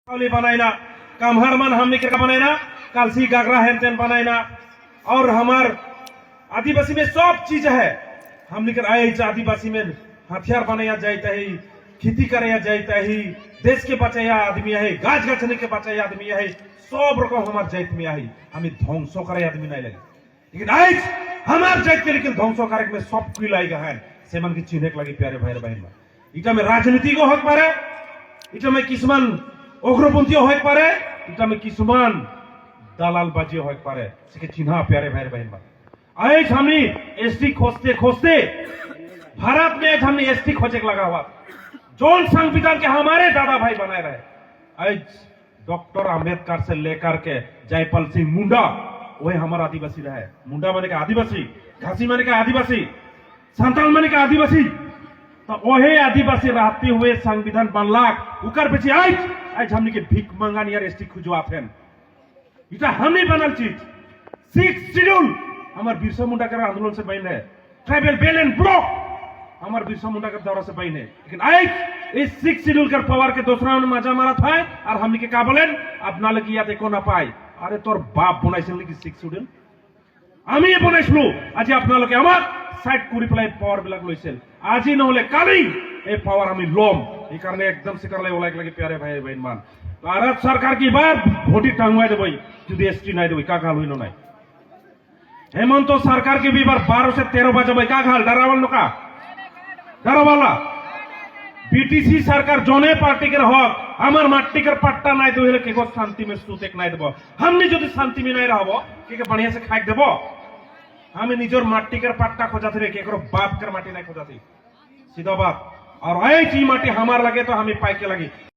बनाइना कामहारमान हमने क्या बनाइना कालसी गागरा हेनतेन बनाइना और हमार आदिवासी में सब चीज है हमने कर आए आदिवासी में हथियार बनाया जाता है खेती कराया जाता है देश के बचाया आदमी है गाछ गछने के बचाया आदमी है सब रकम हमार जात में है हमें ध्वंस करे आदमी नहीं लगे लेकिन आज हमार जात के लेकिन ध्वंस करे में सब कुछ लाएगा है से मन की चिन्हे लगी प्यारे भाई बहन इटा में राजनीति को हक पारे इटा में किसमान অগ্রপন্থী হয়ে পারে এটা আমি কিছুমান দালালবাজি হয়ে পারে সেকে চিহ্না प्यारे भाई बहन आज हमने एसटी खोजते खोजते भारत में आज हमने एसटी खोजे लगा हुआ जोन संविधान के हमारे दादा भाई बनाए रहे आज डॉक्टर अंबेडकर से लेकर के जयपाल सिंह मुंडा वही हमारा आदिवासी रहे मुंडा माने का आदिवासी घासी माने का आदिवासी संताल माने का आदिवासी तो वही आदिवासी रहते हुए संविधान बनला उकर पीछे आज हमने के भीख मंगान यार एसटी खुजवात हैं इटा हमने बनल चीज 6 शेड्यूल हमार बिरसा मुंडा के आंदोलन से बन है ट्राइबल बेल एंड ब्लॉक हमार बिरसा मुंडा के दौरा से बन है लेकिन आज इस 6 शेड्यूल का पावर के दूसरा में मजा मारा था और हमने के का बोलें अपना लगी या देखो ना पाए अरे तोर बाप बनाइছিল নাকি 6 शेड्यूल আমি বনাইছিলো আজি আপোনালোকে আমাক সাইড কৰি পেলাই পাৱাৰ বিলাক লৈছিল আজি নহলে কালি এই পাৱাৰ আমি লম এই কাৰণে একদম সিকারলাই ওলাইক লাগে प्यारे भाई बहन मान भारत सरकार की बार भोटी टांगवाई देबई যদি एसटी নাই দেবই का गाल হইলো নাই हेमंत सरकार की भी बार 12 से 13 बजबई का गाल डरावल नका डरावाला बीटीसी सरकार जोने पार्टी के हक আমার মাটি के पट्टा নাই দিলে के को शांति में सुतेक নাই দেব हमनी যদি শান্তি में নাই रहबो के बढ़िया से खाइक देबो हमें निजर माटी के पट्टा खोजाते रे के करो बाप कर माटी नहीं खोजाती सीधा बात और ऐ की माटी हमार लगे तो हमें पाई के लगी